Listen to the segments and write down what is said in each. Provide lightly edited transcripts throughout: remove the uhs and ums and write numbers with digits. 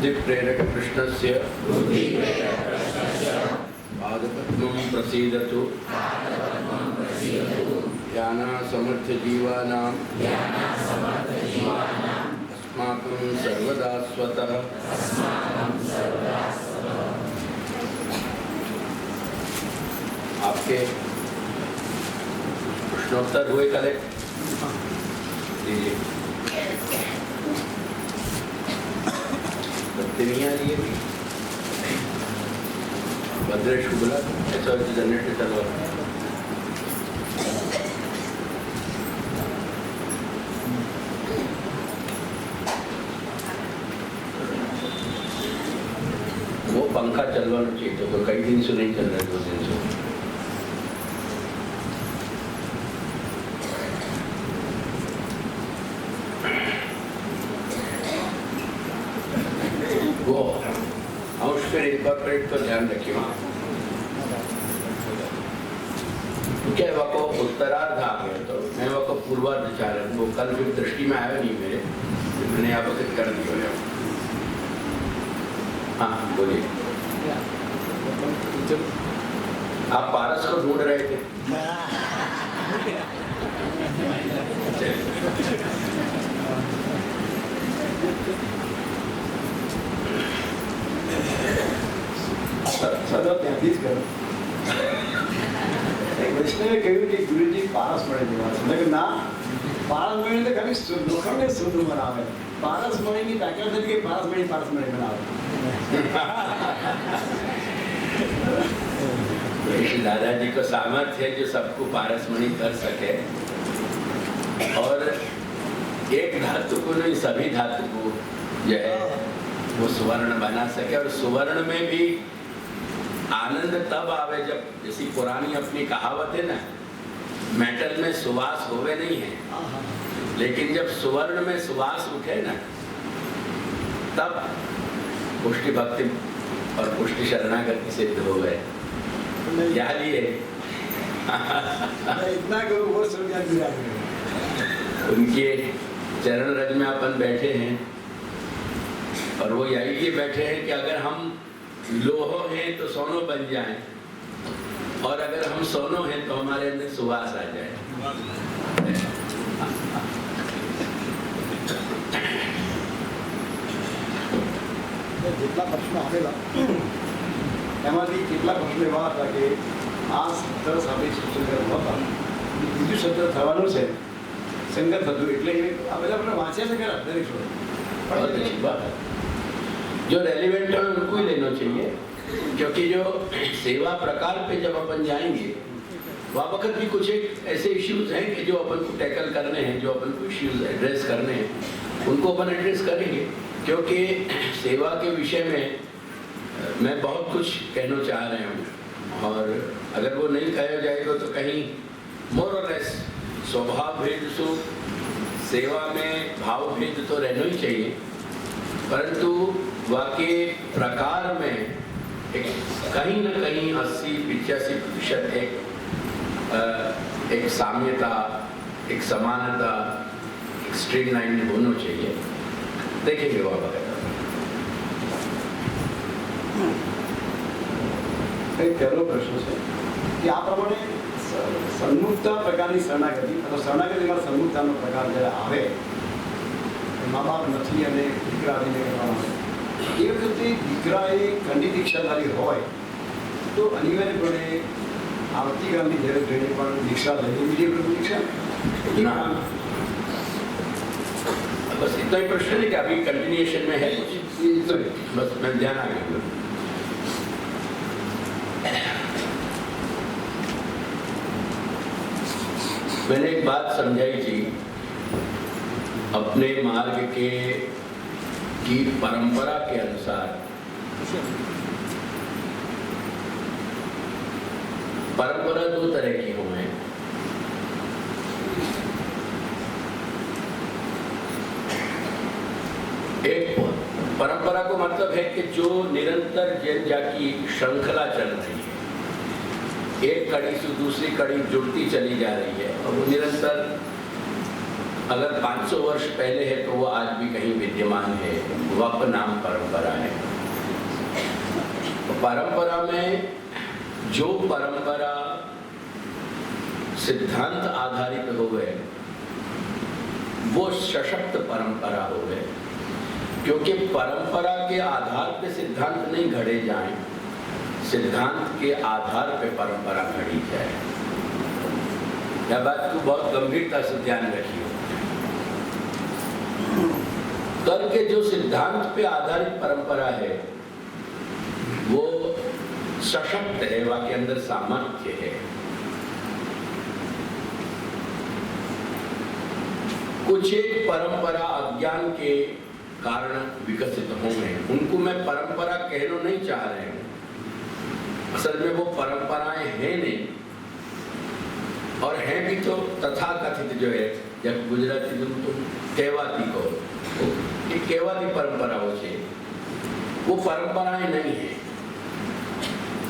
बुद्धि प्रेरक कृष्णस्य पादपद्मं प्रसीदतु ज्ञाना समर्थ जीवानां अस्माकं सर्वदा स्वतः। आपके प्रश्नोत्तर हुए कलेक्ट लीजिए। बत्तियाँ लिए भी भद्रेश शुक्ला ऐसा जनरेटर चलो। वो पंखा चलवाना चाहिए तो कई दिन से नहीं चल रहा है, 2 दिन से। वो अंश फिर इनकॉर्पोरेट तो ध्यान रखिए। क्या वो उत्तरार्ध आ गया तो मैं वो पूर्वार्ध चाह रहा हूँ। वो कल फिर दृष्टि में आया नहीं मेरे, मैंने अवगत कर दिया। हाँ बोलिए। आप पारस को ढूंढ रहे थे? સદા ત્યાંથી જ કરો. વૈષ્ણવે કહ્યું કે ગુરુજી પારસ મળી જવા છે. મેં કહ્યું ના, પારસ મળી તો ખાલી લોખંડને શુદ્ધ બનાવે. પારસ મણીની વ્યાખ્યા થઈ કે પારસ મણી બનાવે. दादाजी को सामर्थ्य है जो सबको पारसमणि कर सके, और एक धातु को नहीं सभी धातु को जो है वो सुवर्ण बना सके। और सुवर्ण में भी आनंद तब आवे जब, जैसी पुरानी अपनी कहावत है ना, मेटल में सुवास होवे नहीं है, लेकिन जब सुवर्ण में सुवास उठे ना तब पुष्टि भक्ति और पुष्टि शरणागति सिद्ध हो गए। क्या लिए इतना करो वो समझा दिया। उनके चरण रज में अपन बैठे हैं, और वो यही लिए बैठे हैं कि अगर हम लोहो हैं तो सोनो बन जाएं, और अगर हम सोनो हैं तो हमारे अंदर सुवास आ जाए। જેટલા પ્રશ્નો આવેલા એમાંથી કેટલાક પ્રશ્નો એવા હતા કે આ સત્ર સામે સત્સંગત નહોતા, બીજું સત્ર થવાનું છે, સંગત હતું, એટલે આ બધા આપણે વાંચ્યા છે ખરા દરેક છોડ. बहुत अच्छी बात है, जो रेलिवेंट है उनको ही लेना चाहिए, क्योंकि जो सेवा प्रकार पे जब अपन जाएंगे वहाँ वक्त भी कुछ एक ऐसे इश्यूज हैं कि जो अपन को टैकल करने हैं, जो अपन को इश्यूज एड्रेस करने हैं, उनको अपन एड्रेस करेंगे। क्योंकि सेवा के विषय में मैं बहुत कुछ कहना चाह रहे हूँ, और अगर वो नहीं कहा जाएगा तो कहीं मोर और लेस स्वभाव भेद सो सेवा में भाव भेद तो रहना ही चाहिए, परंतु वाकई प्रकार में कहीं न कहीं 80-85% एक साम्यता, एक समानता, एक स्ट्रीम लाइन होना चाहिए। देखेंगे वो પહેલો પ્રશ્ન છે કે આ પ્રમાણે સન્મુક્તા પ્રકારની શરણાગતિ અથવા શરણાગતિમાં સન્મુક્તાનો પ્રકાર જ્યારે આવે, મા બાપ નથી અને દીકરા આવીને કરવામાં આવે, એ વખતે દીકરા એ ખંડી દીક્ષાધારી હોય તો અનિવાર્યપણે આવતીકાલની જ્યારે ટ્રેને પણ દીક્ષા લઈ બીજી પ્રભુ દીક્ષા ना, बस इतना ही प्रश्न है कि अभी कंटिन्यूएशन में है, बस मैं ध्यान आ गया। मैंने एक बात समझाई थी, अपने मार्ग के की परंपरा के अनुसार परंपरा 2 तरह की हो है। एक परंपरा को मतलब है कि जो निरंतर जनजा की श्रृंखला चल रही है, एक कड़ी से दूसरी कड़ी जुड़ती चली जा रही है, और वो निरंतर अगर 500 वर्ष पहले है तो वो आज भी कहीं विद्यमान है। वप नाम परंपरा है। तो परंपरा में जो परंपरा सिद्धांत आधारित हो गए वो सशक्त परंपरा हो गए, क्योंकि परंपरा के आधार पे सिद्धांत नहीं घड़े जाएं, सिद्धांत के आधार पे परंपरा घड़ी जाए। यह बात को बहुत गंभीरता से ध्यान रखिए। करके जो सिद्धांत पे आधारित परंपरा है वो सशक्त है, वह के अंदर सामर्थ्य है। कुछ एक परंपरा अज्ञान के कारण विकसित हो गए, उनको मैं परंपरा कहना नहीं चाह रहे हूं। असल में वो परंपराएं हैं नहीं, और हैं भी तो तथाकथित जो है, जब गुजराती तुम कहवाती को, एक कहवाती परंपरा हो छे, वो परंपराएं नहीं है।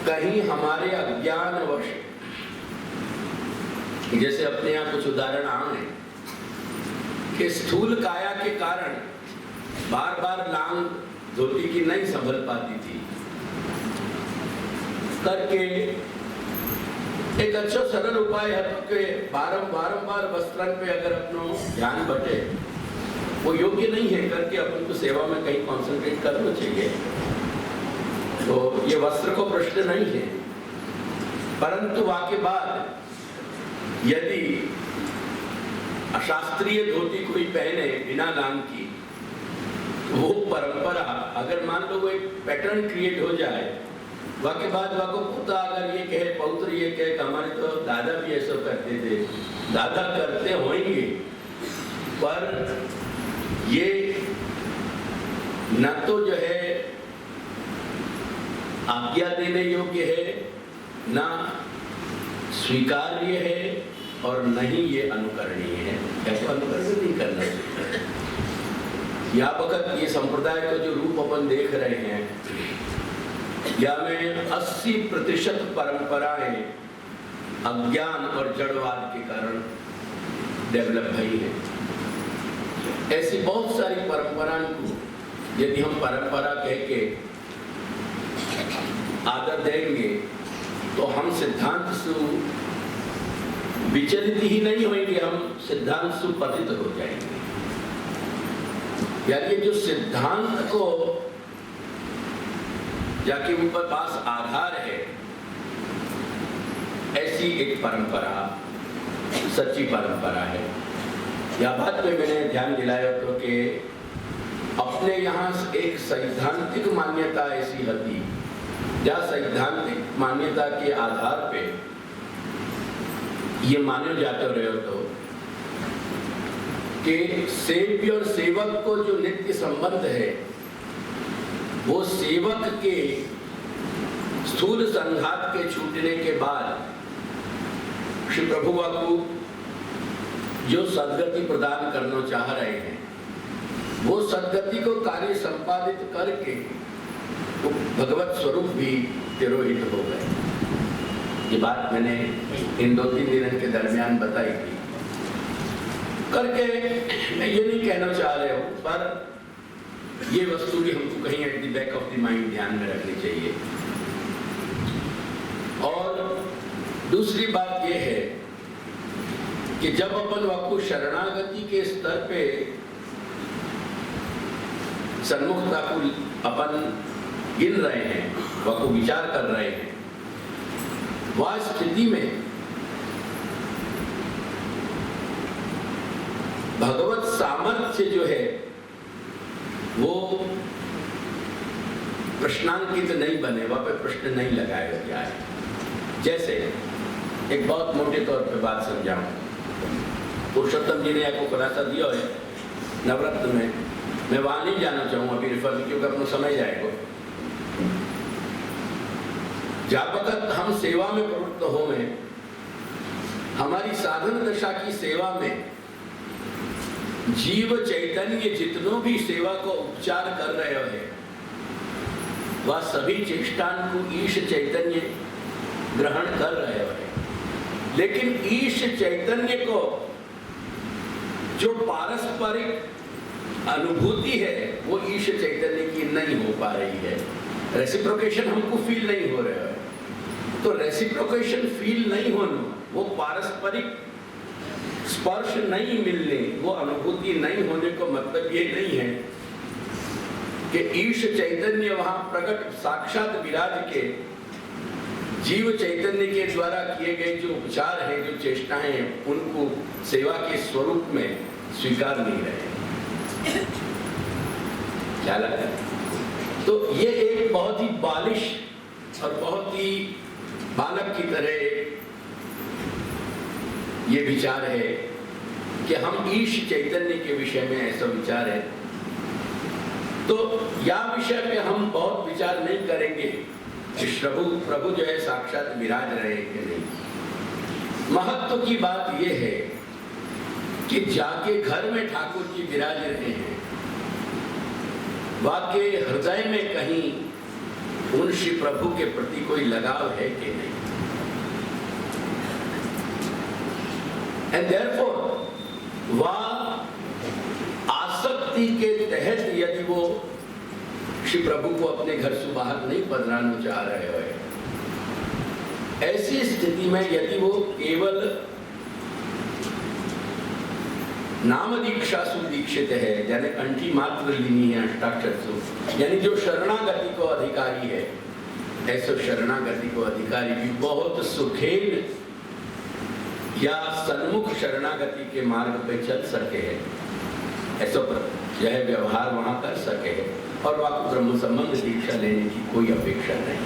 कहीं हमारे अज्ञानवश, जैसे अपने यहाँ कुछ उदाहरण आए कि स्थूल काया के कारण बार बार लांग धोती की नहीं संभल पाती थी, करके एक अच्छा सरल उपाय है कि बारंबार वस्त्रन पे अगर अपनो ध्यान बटे, वो योग्य नहीं है, करके अपन को सेवा में कहीं कॉन्सेंट्रेट करना चाहिए। तो ये वस्त्र को प्रश्न नहीं है, परंतु वाके बाद यदि अशास्त्रीय धोती कोई पहने बिना लांग की, वो परंपरा अगर मान लो वो एक पैटर्न क्रिएट हो जाए, वाके बाद वाको पोता अगर ये कहे, पौत्र ये कहे, हमारे तो दादा भी ऐसा करते थे, दादा करते होंगे, पर ये न तो जो है आज्ञा देने योग्य है, न स्वीकार्य है, और नहीं ये अनुकरणीय है। ऐसा अनुकरण नहीं करना चाहिए। या वक्त ये संप्रदाय का जो रूप अपन देख रहे हैं, या में 80% परंपराएं अज्ञान और जड़वाद के कारण डेवलप हुई है। ऐसी बहुत सारी परंपराओं को यदि हम परंपरा कह के आदर देंगे तो हम सिद्धांत से विचलित ही नहीं होंगे, हम सिद्धांत से पतित हो जाएंगे। यानी जो सिद्धांत को जाके ऊपर पास आधार है, ऐसी एक परंपरा सच्ची परंपरा है। यह बात पे मैंने ध्यान दिलाया तो कि अपने यहाँ एक सैद्धांतिक मान्यता ऐसी होती, या सैद्धांतिक मान्यता के आधार पे ये माने जाते रहे तो कि सेव्य और सेवक को जो नित्य संबंध है, वो सेवक के स्थूल संघात के छूटने के बाद श्री प्रभु बाबू जो सदगति प्रदान करना चाह रहे हैं, वो सदगति को कार्य संपादित करके तो भगवत स्वरूप भी तिरोहित हो गए। ये बात मैंने इन 2-3 दिनों के दरमियान बताई थी। करके मैं ये नहीं कहना चाह रहा हूँ, पर ये वस्तु भी हमको कहीं at the back of the mind ध्यान में रखनी चाहिए। और दूसरी बात ये है कि जब अपन वाकु शरणागति के स्तर पे सन्मुखता को अपन गिन रहे हैं, वाकु विचार कर रहे हैं, वह स्थिति में भगवत सामर्थ्य जो है वो प्रश्नांकित नहीं बने, वहां पे प्रश्न नहीं लगाया जाए। जैसे एक बहुत मोटे तौर पे बात समझाऊं, पुरुषोत्तम जी ने आपको खुलासा दिया है नवरत्न में, मैं वहां नहीं जाना चाहूंगा अभी रिफर, क्योंकि अपना समय जाएगा। जब वक्त हम सेवा में प्रवृत्त हो में, हमारी साधन दशा की सेवा में जीव चैतन्य जितनों भी सेवा को उपचार कर रहे हैं, वह सभी चेष्टान को ईश चैतन्य ग्रहण कर रहे हैं। लेकिन ईश चैतन्य को जो पारस्परिक अनुभूति है वो ईश चैतन्य की नहीं हो पा रही है। रेसिप्रोकेशन हमको फील नहीं हो रहा है। तो रेसिप्रोकेशन फील नहीं होना, वो पारस्परिक स्पर्श नहीं मिलने, वो अनुभूति नहीं होने को मतलब ये नहीं है कि ईश चैतन्य वहां प्रकट साक्षात विराज के जीव चैतन्य के द्वारा किए गए जो उपचार हैं, जो चेष्टाएं हैं, उनको सेवा के स्वरूप में स्वीकार नहीं रहे। क्या लगा? तो ये एक बहुत ही बालिश और बहुत ही बालक की तरह ये विचार है कि हम ईश चैतन्य के विषय में ऐसा विचार है। तो यह विषय पे हम बहुत विचार नहीं करेंगे कि प्रभु जो है साक्षात विराज रहे कि नहीं। महत्व की बात यह है कि जाके घर में ठाकुर जी विराज रहे हैं, वाके हृदय में कहीं उन श्री प्रभु के प्रति कोई लगाव है कि नहीं। एंड देयरफॉर वह आसक्ति के तहत यदि वो श्री प्रभु को अपने घर से बाहर नहीं पधराना चाह रहे हो, ऐसी स्थिति में यदि वो केवल नाम दीक्षा सुदीक्षित है, यानी कंठी मात्र लीनी है अष्टाक्षर सु, यानी जो शरणागति को अधिकारी है, ऐसे शरणागति को अधिकारी भी बहुत सुखेन या सन्मुख शरणागति के मार्ग पे चल सके है, ऐसा यह व्यवहार वहां कर सके है, और वह ब्रह्म संबंध दीक्षा लेने की कोई अपेक्षा नहीं।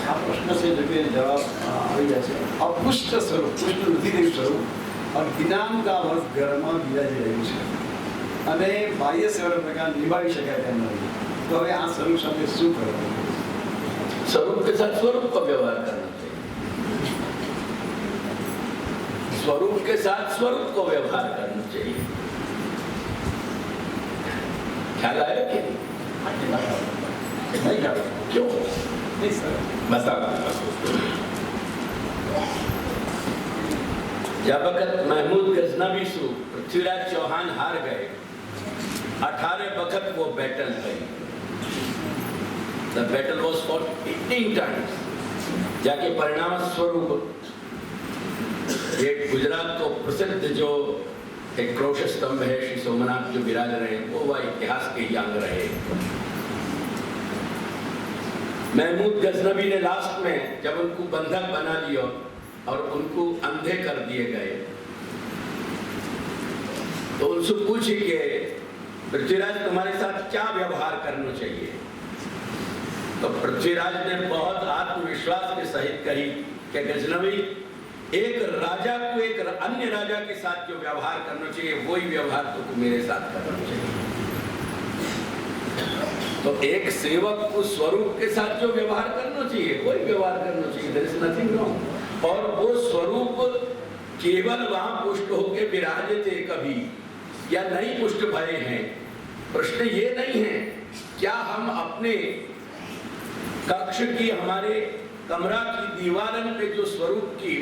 આ પ્રશ્ન છે જે જવાબ આવી જાય છે। અપુષ્ટ સ્વરૂપ, પુષ્ટ નથી સ્વરૂપ અજ્ઞાનતા વશ ઘરમાં બિરાજી રહ્યું છે અને બાહ્ય સેવા પ્રકાર નિભાવી શકાય તેમ નથી। તો હવે આ સ્વરૂપ સાથે શું કરવું? स्वरूप के साथ स्वरूप का व्यवहार करना चाहिए, स्वरूप के साथ स्वरूप को व्यवहार करना चाहिए। ख्याल आया कि नहीं कर क्यों? नहीं सर, बता। जब वक्त महमूद गजनवी सु पृथ्वीराज चौहान हार गए, 18 वक्त वो बैटल गई। The battle was fought 18 times। जाके परिणाम स्वरूप ये गुजरात को प्रसिद्ध जो एक क्रोश स्तंभ है श्री सोमनाथ जो विराज रहे, वो वह इतिहास के अंग रहे। महमूद गजनवी ने लास्ट में जब उनको बंधक बना लिया और उनको अंधे कर दिए गए, तो उनसे पूछे कि पृथ्वीराज तुम्हारे साथ क्या व्यवहार करना चाहिए? तो पृथ्वीराज ने बहुत आत्मविश्वास के सहित कही कि गजनवी, एक राजा को एक अन्य राजा के साथ जो व्यवहार करना चाहिए, वही व्यवहार तुमको मेरे साथ करना चाहिए। तो एक सेवक को स्वरूप के साथ जो व्यवहार करना चाहिए, वही व्यवहार करना चाहिए। There is nothing wrong. और वो स्वरूप केवल वहां पुष्ट होकर विराजे थे कभी या नहीं पुष्ट भये हैं, प्रश्न ये नहीं है। क्या हम अपने कक्ष की, हमारे कमरा की दीवारन पे जो स्वरूप की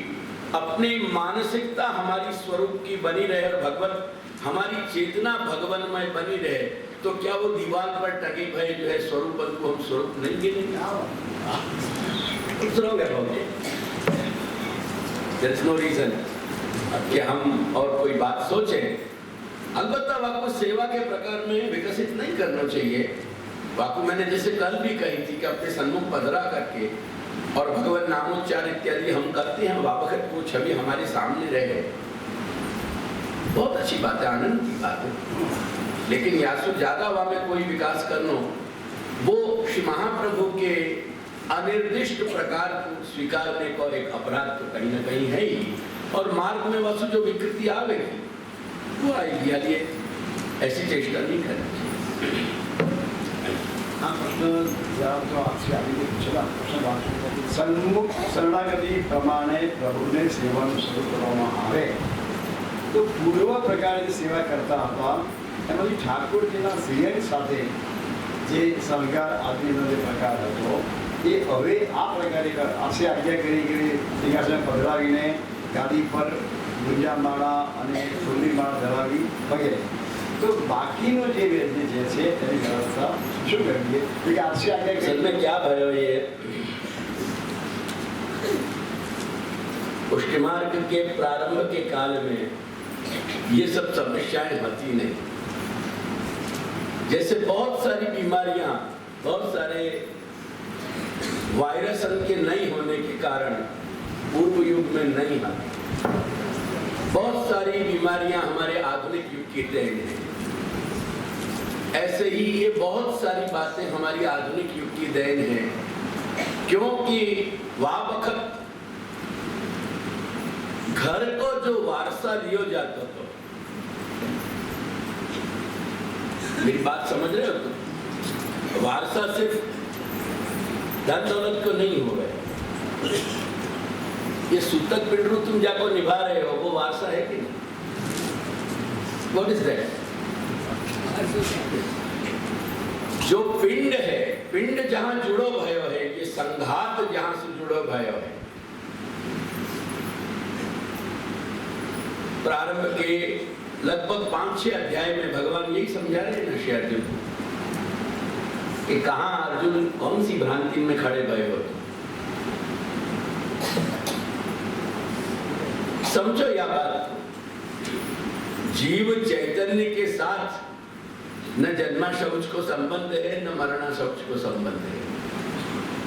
अपनी मानसिकता हमारी स्वरूप की बनी रहे और भगवत हमारी चेतना भगवानमय बनी रहे, तो क्या वो दीवार पर टके भय जो है स्वरूप को हम स्वरूप नहीं गिनेंगे? देयर इज नो रीजन कि हम और कोई बात सोचें। अलबत्ता वाको सेवा के प्रकार में विकसित नहीं करना चाहिए। वाकु मैंने जैसे कल भी कही थी कि अपने सन्मुख पधरा करके और भगवान नामोच्चार इत्यादि हम करते हैं, वापस वो छवि हमारे सामने रहे, बहुत अच्छी बात है, आनंद की बात है। लेकिन यासु ज्यादा वहां में कोई विकास करना, वो श्री महाप्रभु के अनिर्दिष्ट प्रकार को स्वीकारने का एक अपराध तो कहीं ना कहीं है ही। और मार्ग में वसु जो विकृति आवेगी वो आएगी, यदि ऐसी चेष्टा नहीं करनी चाहिए। આ પ્રશ્ન જવાબ તો આપશે આવી પૂછેલા પ્રશ્ન વાંચું। સન્મુખ શરણાગતિ પ્રમાણે પ્રભુને સેવાનું શરૂ કરવામાં આવે તો પૂર્વ પ્રકારે સેવા કરતા હતા, એમાંથી ઠાકોરજીના સિંહણ સાથે જે શણગાર આદિનો જે પ્રકાર હતો એ હવે આ પ્રકારે આશે આજ્ઞા કરી સિંહાસન પધરાવીને ગાદી પર ગુંજામાળા અને સોની માળા ધરાવી વગેરે. તો બાકીનો જે છે તેની વ્યવસ્થા શું કરીએ? કે આશે આજ્ઞા असल में क्या भयो ये पुष्टि मार्ग के प्रारंभ के काल में ये सब समस्याएं होती नहीं. जैसे बहुत सारी बीमारियां, बहुत सारे वायरस के नहीं होने के कारण पूर्व युग में नहीं आती. बहुत सारी बीमारियां हमारे आधुनिक युग की देन हैं. ऐसे ही ये बहुत सारी बातें हमारी आधुनिक युग की देन है, क्योंकि वह वक्त घर को जो वारसा लियो जाता था. मेरी बात समझ रहे हो? वारसा सिर्फ धन दौलत को नहीं हो गए. ये सूतक पिंडरू तुम जाको निभा रहे हो, वो वारसा है कि नहीं? What is that? जो पिंड है, पिंड जहां जुड़ो भयो है, ये संघात जहां से जुड़ो भयो है. प्रारंभ के लगभग 5-6 अध्याय में भगवान यही समझा रहे हैं ना श्री अर्जुन को कि कहां अर्जुन कौन सी भ्रांति में खड़े भय हो. समझो यह बात, जीव चैतन्य के साथ न जन्मा शौच को संबंध है, न मरणा शौच को संबंध है.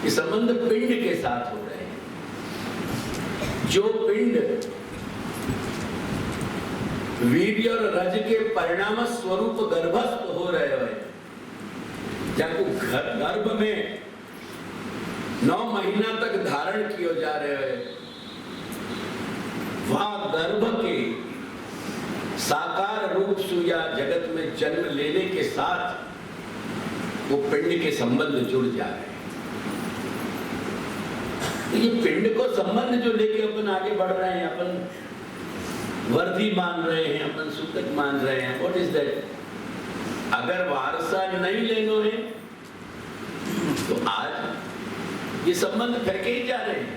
ये संबंध पिंड के साथ हो रहे हैं. जो पिंड वीर्य और रज के परिणाम स्वरूप गर्भस्थ हो रहे हैं, जाको गर्भ में 9 महीना तक धारण किए जा रहे हैं, वहां गर्भ के साकार रूप सुया जगत में जन्म लेने के साथ वो पिंड के संबंध जुड़ जा रहे हैं. तो ये पिंड को संबंध जो लेके अपन आगे बढ़ रहे हैं, अपन वर्दी मान रहे हैं, अपन सूतक मान रहे हैं. What is that? अगर वारसा नहीं लेनो है तो आज ये संबंध फेंके ही जा रहे हैं.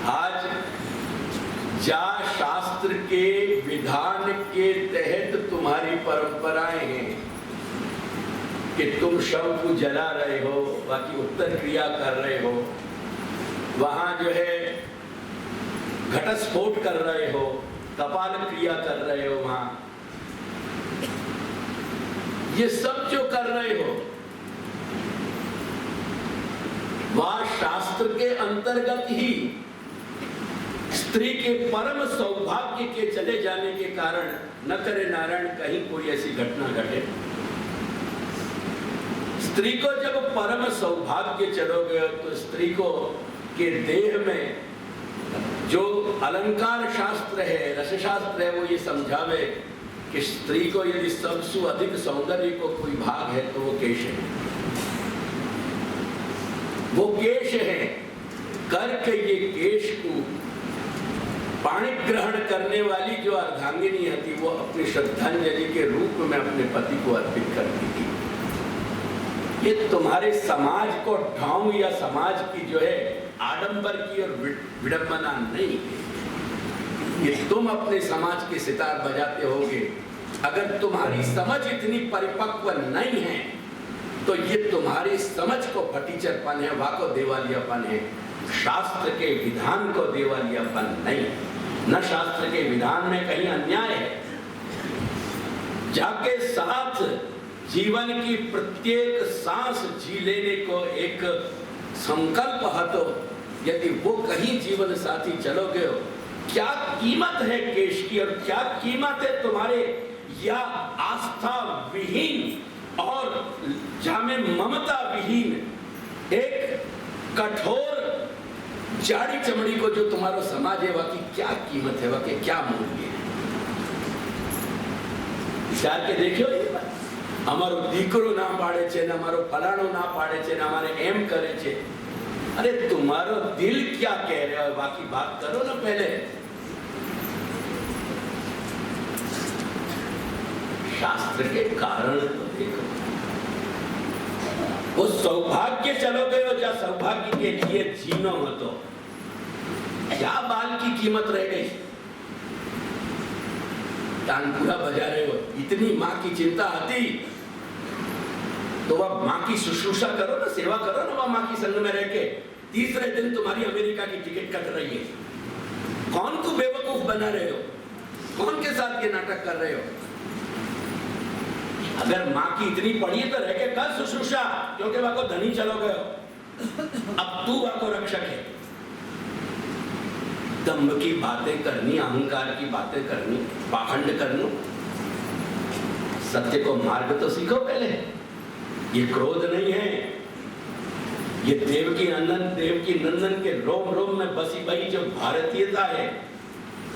आज जा शास्त्र के विधान के तहत तुम्हारी परंपराएं हैं कि तुम शव को जला रहे हो, बाकी उत्तर क्रिया कर रहे हो, वहां जो है घटस्फोट कर रहे हो, कपाल क्रिया कर रहे हो, वहां ये सब जो कर रहे हो वह शास्त्र के अंतर्गत ही स्त्री के परम सौभाग्य के चले जाने के कारण न करे नारायण कहीं कोई ऐसी घटना घटे. स्त्री को जब परम सौभाग्य चलोगे तो स्त्री को के देह में जो अलंकार शास्त्र है, रस शास्त्र है, वो ये समझावे कि स्त्री को यदि सबसे अधिक सौंदर्य को कोई भाग है तो वो केश है. वो केश है. करके ये केश को पाणी ग्रहण करने वाली जो अर्धांगिनी थी वो अपनी श्रद्धांजलि के रूप में अपने पति को अर्पित करती थी. ये तुम्हारे समाज को ढोंग या समाज की जो है आडंबर की और विडंबना नहीं है. ये तुम अपने समाज के सितार बजाते होगे. अगर तुम्हारी समझ इतनी परिपक्व नहीं है तो ये तुम्हारी समझ को फटीचरपन है, वाको देवालियापन है. शास्त्र के विधान को देवालियापन नहीं. न शास्त्र के विधान में कहीं अन्याय है. जाके साथ जीवन की प्रत्येक सांस जी लेने को एक संकल्प है, तो यदि वो कहीं जीवन साथी चलोगे हो, क्या कीमत है केश की और क्या कीमत है तुम्हारे या आस्था विहीन और जामे ममता विहीन एक कठोर जाड़ी चमड़ी को जो तुम्हारा समाज है, वह की क्या कीमत है, वह के क्या मूल्य है. विचार के देखियो ये बात. हमारो दीकरो ना पाड़े छे, ना हमारो फलाणो ना पाड़े छे, ना हमारे एम करे छे. अरे तुम्हारो दिल क्या कह रहा है, बाकी बात करो ना पहले. शास्त्र के कारण तो देखो. वो सौभाग्य चलो गयो जा सौभाग्य के लिए जीनो હતો क्या बाल की कीमत रह गई तानपुरा बजा रहे हो इतनी माँ की चिंता आती तो वह माँ की शुश्रूषा करो ना सेवा करो ना वह माँ की संग में रह के तीसरे दिन तुम्हारी अमेरिका की टिकट कट रही है कौन को बेवकूफ बना रहे हो कौन के साथ ये नाटक कर रहे हो अगर माँ की इतनी पड़ी तो रह के कर शुश्रूषा क्योंकि वह को धनी चलो गयो अब तू वह को रक्षक है दम्भ की बातें करनी अहंकार की बातें करनी पाखंड करनी सत्य को मार्ग तो सीखो पहले ये क्रोध नहीं है ये देवकी नंदन के रोम रोम में बसी बही जो भारतीयता है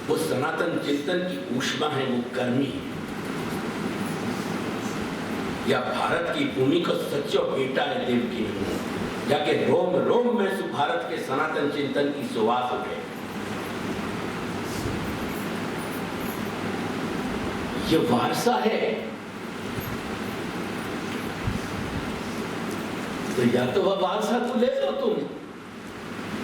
वो सनातन चिंतन की ऊष्मा है वो गर्मी या भारत की भूमि को सच्चो बेटा है देवकी नंदन जाके रोम रोम में भारत के सनातन चिंतन की सुवास उठे ये वारसा है तो या तो वह वारसा तू ले लो तुम